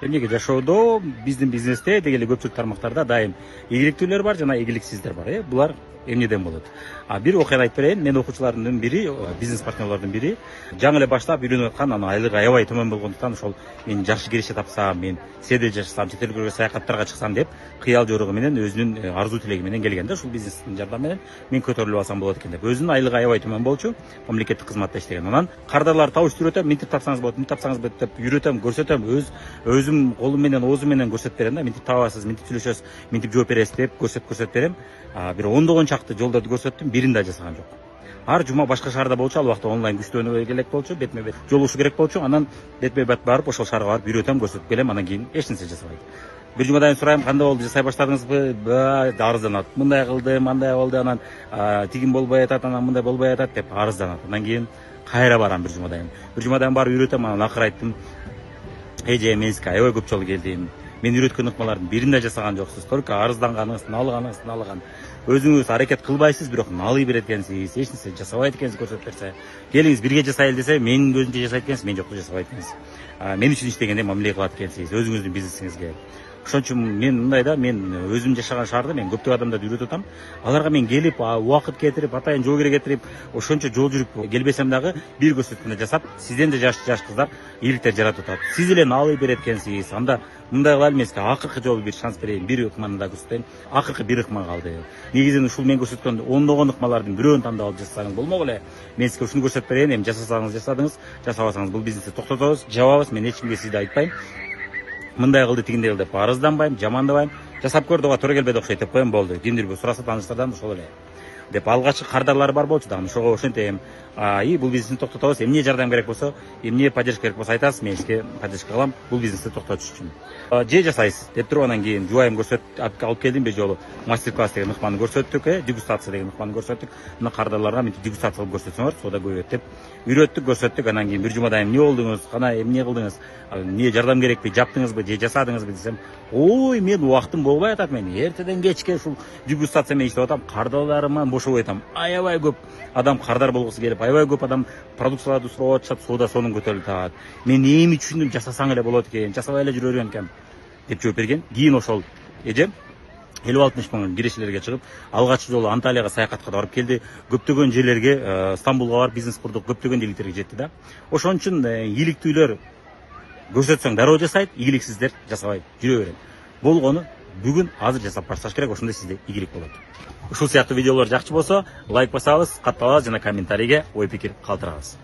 эмнеге жашоодо биздин бизнесте деги эле көпчүлүк тармактарда дайым ийгиликтүүлөр бар жана ийгиликсиздер бар. Булар эмнеден болот? Бир окуяны айтып берейин. Мен окуучулардын бири, бизнес партнерлордун бири жаңы эле баштап үйрөнүп аткан, анын айлыгы аябай төмөн болгондуктан ошол мен жакшы киреше тапсам, мен седе жашасам, чет элге саякаттарга чыксам деп кыял жоругу менен өзүнүн арзуу тилеги менен келген да. Ушул бизнестин жардамы менен мен көтөрүлүп алсам болот экен деп. Өзүнүн айлыгы аябай төмөн болчу, мамлекеттик кызматта иштеген. Анан кардарларды табыштырып өтөм, минтип тапсаңыз болот, минтип тапсаңыз болот деп үйрөтөм, көрсөтөм, өзүм колум менен, оозум менен көрсөтүп берем да. Минтип табасыз, минтип сүйлөшөсүз, минтип жооп бересиз деп көрсөтүп берем. Бир ондогон чакты жолдорду көрсөттүм, бирин да жасаган жок. Ар жума башка шаарда болчу, ал убакта онлайн күчтөнүү керек болчу, бетме бет жолугушуу керек болчу. Анан бетме бет барып, ошол шаарга барып үйрөтөм, көрсөтүп келем, анан кийин эч нерсе жасабайт. Бир жумадан сурайм, кандай болду, жасай баштадыңызбы? Арызданат. Мындай кылдым, андай болду, анан тигин болбой атат, анан мындай болбой атат деп арызданат. Анан кийин кайра барам бир жумадан барып үйрөтөм, анан акыры айттым, эже мен сизге аябай көп жолу келдим. Мен үйрөткөн ыкмалардын бирин да жасаган жоксуз. Только арызданганыңыз, налыганыңыз. Өзүңүз аракет кылбайсыз, бирок налый берет экенсиз, эч нерсе жасабайт экенсиз көрсөтүп берсе. Келиңиз бирге жасайлы десе, менин көзүмчө жасайт экенсиз, мен жокто жасабайт экенсиз. Мен үчүн иштегенде мамиле кылат экенсиз, өзүңүздүн бизнесиңизге. Ошон үчүн мен мындай да, мен өзүм жашаган шаарда мен көптөгөн адамдарды үйрөтүп атам. Аларга мен келип, убакыт кетирип, атайын жоогерге кетирип, ошончо жол жүрүп келбесем дагы бир көрсөткөндө жасап, сизден да жаш кыздар ийгиликтер жаратып атат. Сиз эле налый берет экенсиз. Анда мындай кылайлы, мен сизге акыркы жолу бир шанс берейин, бир ыкманы да көрсөтөйүн. Акыркы бир ыкма калды. Негизинен ушул мен көрсөткөн ондогон ыкмалардын бирөөнү тандап алып жасасаңыз болмок эле. Мен сизге ушуну көрсөтүп берейин, эми жасасаңыз жасадыңыз, жасабасаңыз бул бизнести токтотобуз, жабабыз. Мен эч кимге сизди айтпайм. Мындай кылды, тигиндей кылды деп арызданбайм, жамандабайм. Жасап көрдү го туура келбеди окшойт деп коем, болду. Кимдир сураса тааныштардан ошол эле деп алгачкы кардарлар бар болчу да, ошого ошентем. Бул бизнести токтотобуз, эмне жардам керек болсо, эмне поддержка керек болсо айтасыз, мен сизге поддержка кылам бул бизнести токтотуш үчүн. Же жасайсыз деп туруп анан кийин жубайым алып келдим бир жолу. Мастер-класс деген ыкманы көрсөттүк, дегустация деген ыкманы көрсөттүк. Мына кардарларга мынтип дегустация кылып көрсөтсөңөр, соода көбөйөт деп үйрөттүк, көрсөттүк. Анан кийин бир жумадан эмне болдуңуз, кана эмне кылдыңыз, эмне жардам керекпи, жаптыңызбы же жасадыңызбы десем, ой, мен убактым болбой атат, мен эртеден кечке ушул дегустация менен иштеп атам, кардарларыман бошобой атам. Аябай көп адам кардар болгусу келип, аябай көп адам продукцияларды сурап атышат, соода сонун көтөрүлүп атат. Мен эми түшүндүм, жасасаң эле болот экен, жасабай эле жүрө берген экен деп жооп берген. Кийин ошол эжем 50-60 миң кирешелерге чыгып, алгачкы жолу Анталияга саякатка барып келди. Көптөгөн жерлерге, Стамбулга барып бизнес курдук, көптөгөн ийгиликтерге жетти да. Ошон үчүн ийгиликтүүлөр көрсөтсөң дароо жасайт, ийгиликсиздер жасабай жүрө берет. Болгону бүгүн азыр жасап башташ керек, ошондо сизде ийгилик болот. Ушул сыяктуу видеолор жакшы болсо, лайк басабыз, катталабыз жана комментарийге ой пикир калтырабыз.